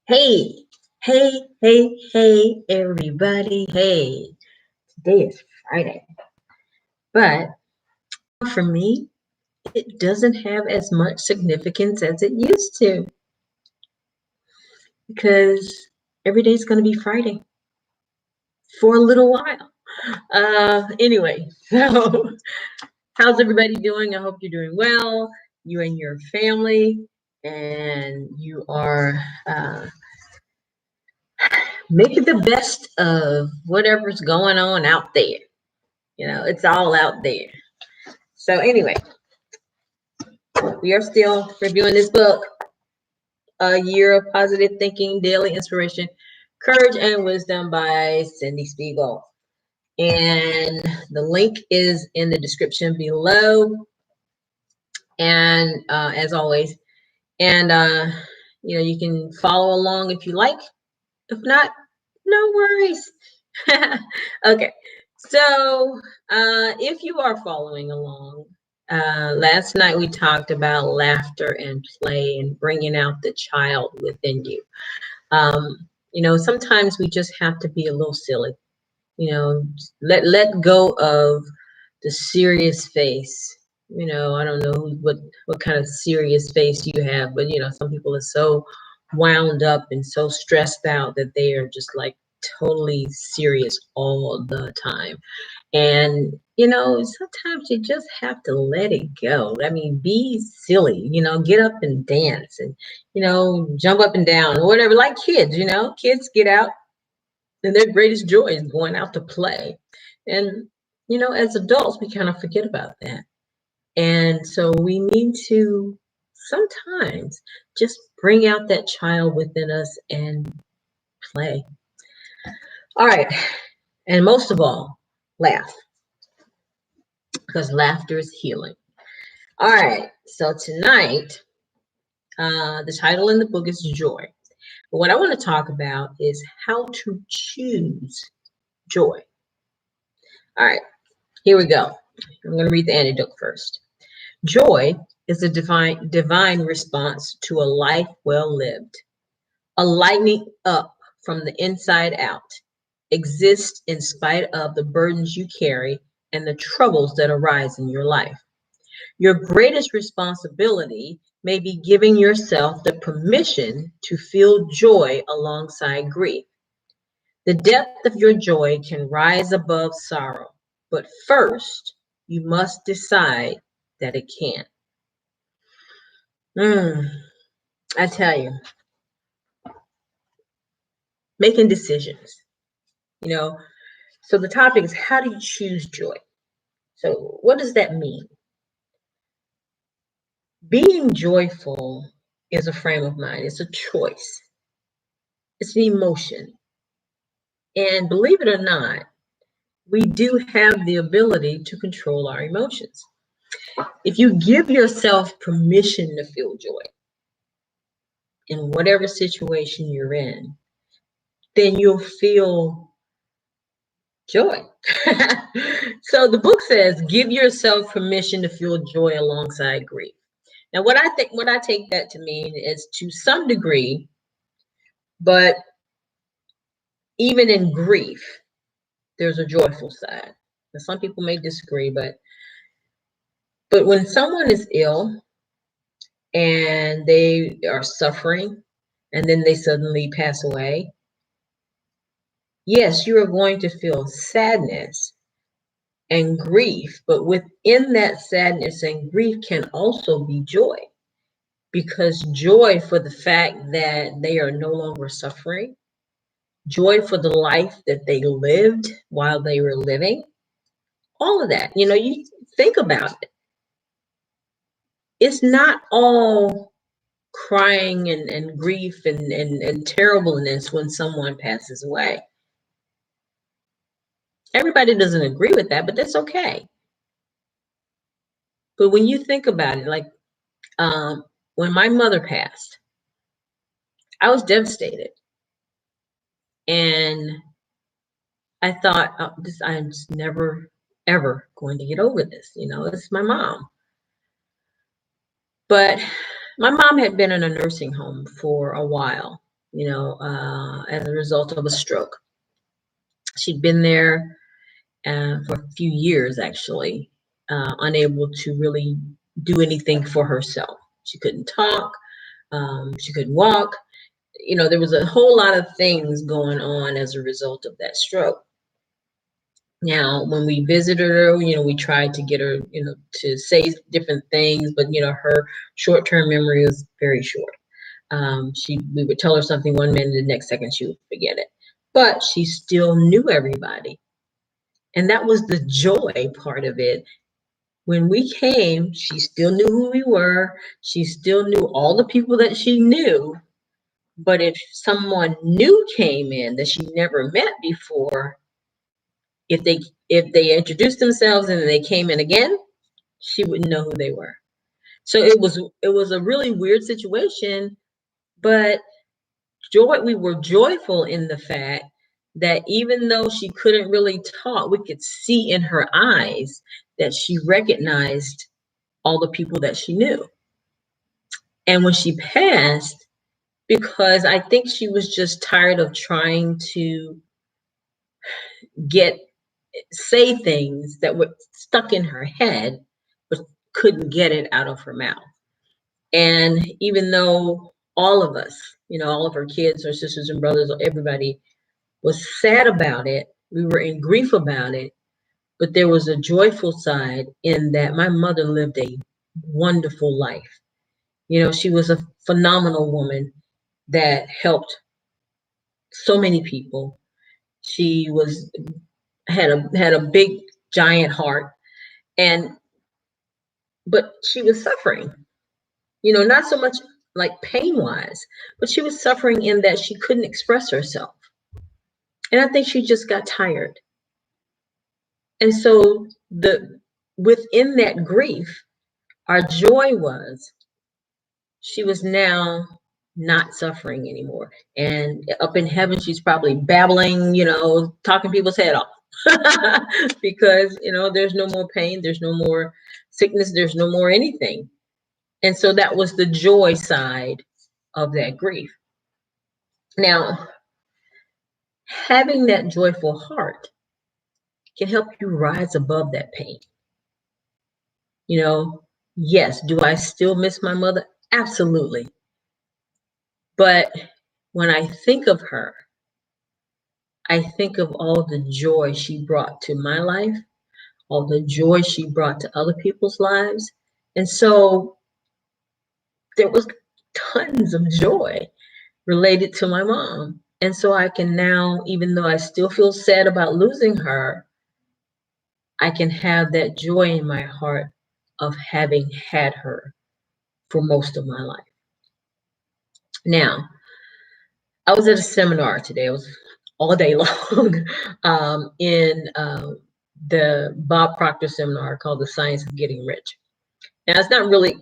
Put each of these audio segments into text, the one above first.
Hey, hey, everybody. Hey, today is Friday, but for me, it doesn't have as much significance as it used to because every day is going to be Friday for a little while. Anyway, so how's everybody doing? I hope you're doing well, you and your family, and you are making the best of whatever's going on out there. It's all out there. So anyway, we are still reviewing this book, A Year of Positive Thinking, Daily Inspiration, Courage and Wisdom by Cindy Spiegel. And the link is in the description below. And as always, and you can follow along if you like. If not, no worries. Okay, so if you are following along, last night we talked about laughter and play and bringing out the child within you. Sometimes we just have to be a little silly. Let go of the serious face. I don't know what kind of serious face you have, but some people are so wound up and so stressed out that they are just like totally serious all the time. And sometimes you just have to let it go. I mean, be silly, get up and dance and jump up and down or whatever, like kids. Kids get out and their greatest joy is going out to play. And as adults we kind of forget about that. And so we need to sometimes just bring out that child within us and play. All right. And most of all, laugh, because laughter is healing. All right. So tonight, the title in the book is Joy. But what I want to talk about is how to choose joy. All right. Here we go. I'm going to read the antidote first. Joy is a divine response to a life well lived, a lightening up from the inside out, exists in spite of the burdens you carry and the troubles that arise in your life. Your greatest responsibility may be giving yourself the permission to feel joy alongside grief. The depth of your joy can rise above sorrow, but first you must decide that it can. I tell you, making decisions, So the topic is, how do you choose joy? So what does that mean? Being joyful is a frame of mind. It's a choice. It's an emotion. And believe it or not, we do have the ability to control our emotions. If you give yourself permission to feel joy in whatever situation you're in, then you'll feel joy. So the book says, give yourself permission to feel joy alongside grief. Now, what I take that to mean is, to some degree, but even in grief, there's a joyful side. Now, some people may disagree, but when someone is ill and they are suffering and then they suddenly pass away, yes, you are going to feel sadness and grief, but within that sadness and grief can also be joy, because joy for the fact that they are no longer suffering, joy for the life that they lived while they were living, all of that. You think about it. It's not all crying and grief and terribleness when someone passes away. Everybody doesn't agree with that, but that's okay. But when you think about it, like when my mother passed, I was devastated. And I thought, I'm just never, ever going to get over this. It's my mom. But my mom had been in a nursing home for a while. as a result of a stroke. She'd been there for a few years, actually, unable to really do anything for herself. She couldn't talk. She couldn't walk. There was a whole lot of things going on as a result of that stroke. Now, when we visited her, we tried to get her, to say different things, but her short-term memory was very short. We would tell her something one minute, the next second she would forget it. But she still knew everybody. And that was the joy part of it. When we came, she still knew who we were. She still knew all the people that she knew. But if someone new came in that she never met before, if they introduced themselves and then they came in again, she wouldn't know who they were. So it was a really weird situation, but we were joyful in the fact that even though she couldn't really talk, we could see in her eyes that she recognized all the people that she knew. And when she passed, because I think she was just tired of trying to say things that were stuck in her head, but couldn't get it out of her mouth. And even though all of us, all of her kids, her sisters and brothers, everybody was sad about it, we were in grief about it, but there was a joyful side in that my mother lived a wonderful life. She was a phenomenal woman that helped so many people. She had a big giant heart, but she was suffering. Not so much like pain wise, but she was suffering in that she couldn't express herself. And I think she just got tired. And so within that grief, our joy was she was now not suffering anymore. And up in heaven, she's probably babbling, talking people's head off. Because, there's no more pain, there's no more sickness, there's no more anything. And so that was the joy side of that grief. Now, having that joyful heart can help you rise above that pain. Yes, do I still miss my mother? Absolutely. But when I think of her, I think of all the joy she brought to my life, all the joy she brought to other people's lives. And so there was tons of joy related to my mom. And so I can now, even though I still feel sad about losing her, I can have that joy in my heart of having had her for most of my life. Now, I was at a seminar today. It was all day long in the Bob Proctor seminar called The Science of Getting Rich. Now, it's not really,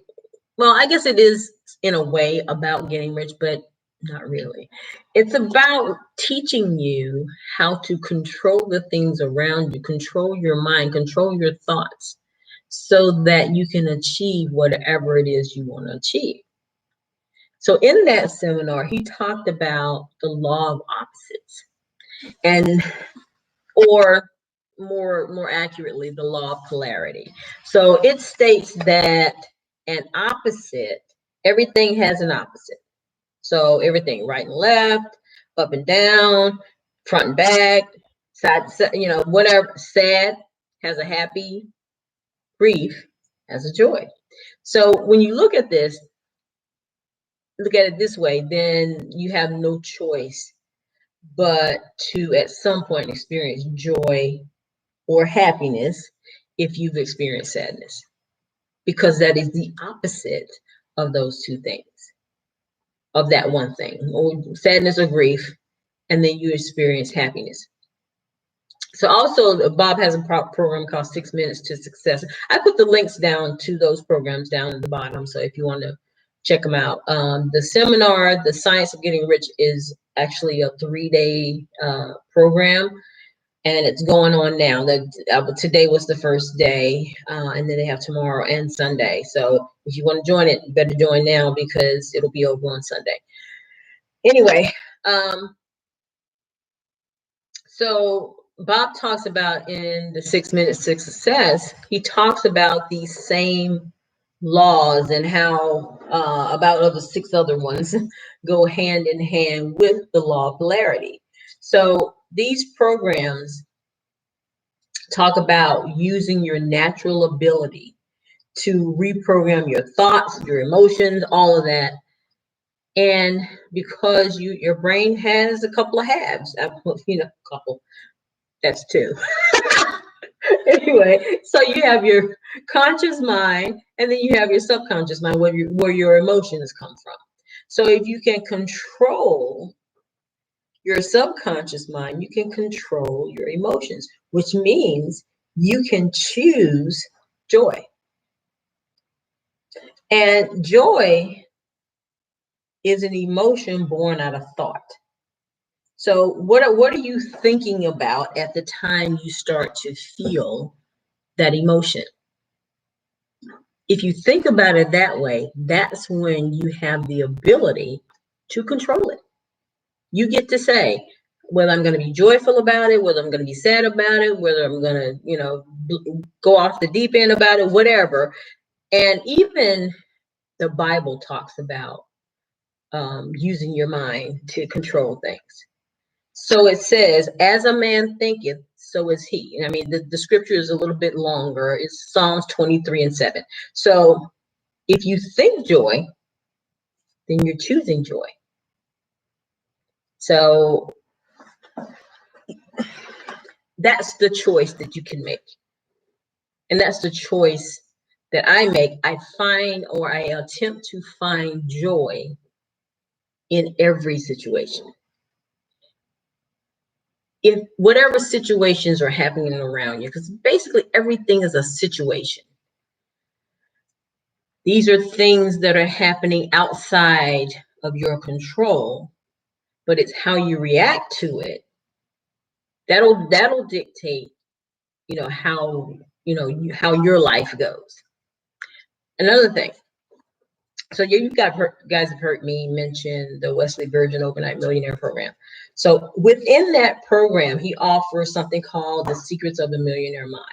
well, I guess it is in a way about getting rich, but not really. It's about teaching you how to control the things around you, control your mind, control your thoughts, so that you can achieve whatever it is you want to achieve. So in that seminar, he talked about the law of opposites, or more accurately, the law of polarity. So it states that an opposite, everything has an opposite. So everything, right and left, up and down, front and back, side, whatever. Sad has a happy, grief has a joy. So when you look at this, look at it this way, then you have no choice but to at some point experience joy or happiness if you've experienced sadness, because that is the opposite of those two things, of that one thing, or sadness or grief, and then you experience happiness. So also Bob has a program called 6 Minutes to Success. I put the links down to those programs down at the bottom, so if you want to check them out. The seminar, The Science of Getting Rich, is actually a 3-day program, and it's going on now. Today was the first day, and then they have tomorrow and Sunday. So if you want to join it, you better join now because it'll be over on Sunday. Anyway, so Bob talks about in the 6 Minutes to Success, he talks about these same laws and how about other 6 other ones go hand in hand with the law of polarity. So these programs talk about using your natural ability to reprogram your thoughts, your emotions, all of that. And because your brain has a couple of halves, couple, that's two. Anyway, so you have your conscious mind and then you have your subconscious mind where your emotions come from. So if you can control your subconscious mind, you can control your emotions, which means you can choose joy. And joy is an emotion born out of thought. So what are you thinking about at the time you start to feel that emotion? If you think about it that way, that's when you have the ability to control it. You get to say whether I'm going to be joyful about it, whether I'm going to be sad about it, whether I'm going to, go off the deep end about it, whatever. And even the Bible talks about using your mind to control things. So it says, as a man thinketh, so is he. And I mean, the scripture is a little bit longer. It's Psalms 23:7. So if you think joy, then you're choosing joy. So that's the choice that you can make. And that's the choice that I make. I find, or I attempt to find, joy in every situation. If whatever situations are happening around you, because basically everything is a situation. These are things that are happening outside of your control, but it's how you react to it that'll dictate, how how your life goes. Another thing, so you guys have heard me mention the Wesley Virgin Overnight Millionaire Program. So within that program, he offers something called the Secrets of the Millionaire Mind.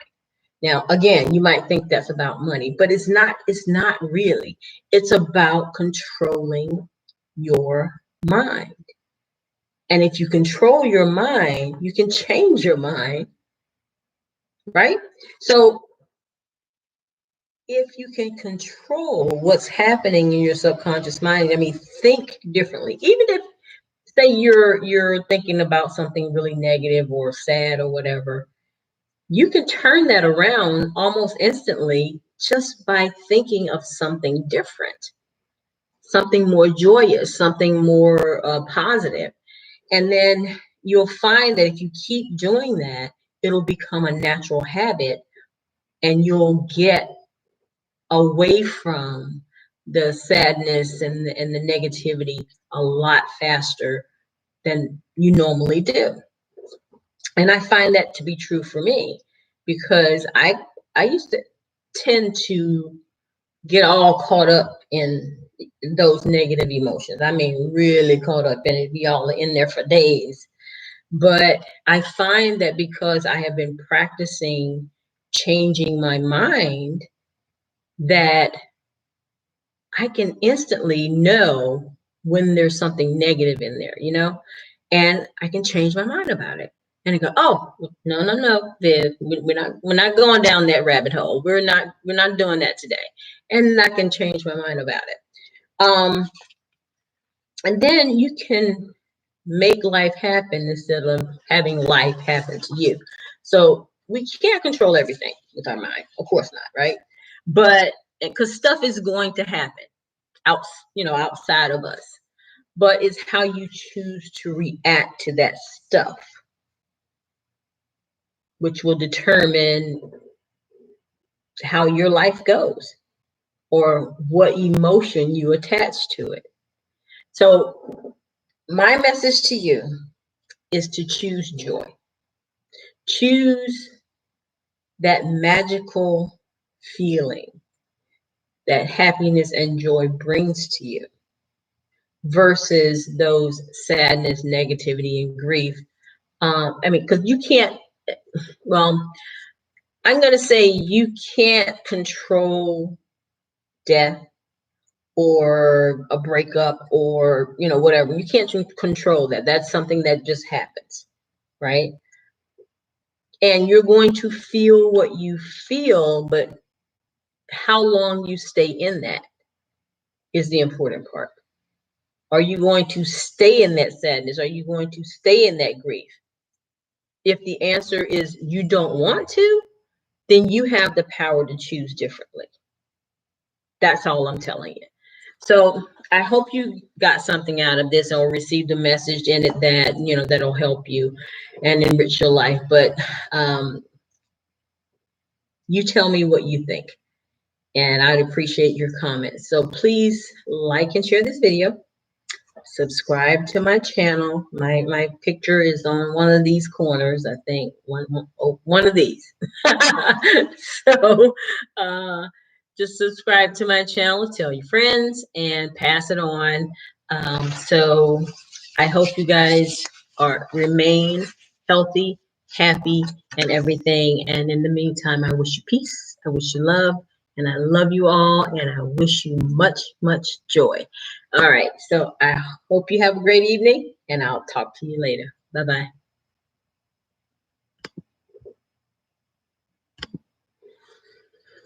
Now, again, you might think that's about money, but it's not. It's not really. It's about controlling your mind. And if you control your mind, you can change your mind, right? So if you can control what's happening in your subconscious mind, I mean, think differently. Even if, say, you're thinking about something really negative or sad or whatever, you can turn that around almost instantly just by thinking of something different, something more joyous, something more positive. And then you'll find that if you keep doing that, it'll become a natural habit and you'll get away from the sadness and the negativity a lot faster than you normally do. And I find that to be true for me because I used to tend to get all caught up in those negative emotions. I mean, really caught up in it, be all in there for days. But I find that because I have been practicing changing my mind, that I can instantly know when there's something negative in there, and I can change my mind about it. And I go, oh, no, no, no, Viv, we're not going down that rabbit hole. We're not doing that today. And I can change my mind about it. And then you can make life happen instead of having life happen to you. So we can't control everything with our mind, of course not, right? But because stuff is going to happen outside of us, but it's how you choose to react to that stuff, which will determine how your life goes or what emotion you attach to it. So my message to you is to choose joy. Choose that magical feeling that happiness and joy brings to you. versus those sadness, negativity, and grief. I mean, because you can't, well, I'm going to say you can't control death or a breakup or, you know, whatever. You can't control that. That's something that just happens, right? And you're going to feel what you feel, but how long you stay in that is the important part. Are you going to stay in that sadness? Are you going to stay in that grief? If the answer is you don't want to, then you have the power to choose differently. That's all I'm telling you. So I hope you got something out of this or received a message in it that, you know, that'll help you and enrich your life. But you tell me what you think, and I'd appreciate your comments. So please like and share this video. Subscribe to my channel. My picture is on one of these corners, I think. One of these. So just subscribe to my channel, tell your friends, and pass it on. So I hope you guys remain healthy, happy, and everything. And in the meantime, I wish you peace. I wish you love. And I love you all, and I wish you much, much joy. All right. So I hope you have a great evening, and I'll talk to you later. Bye-bye.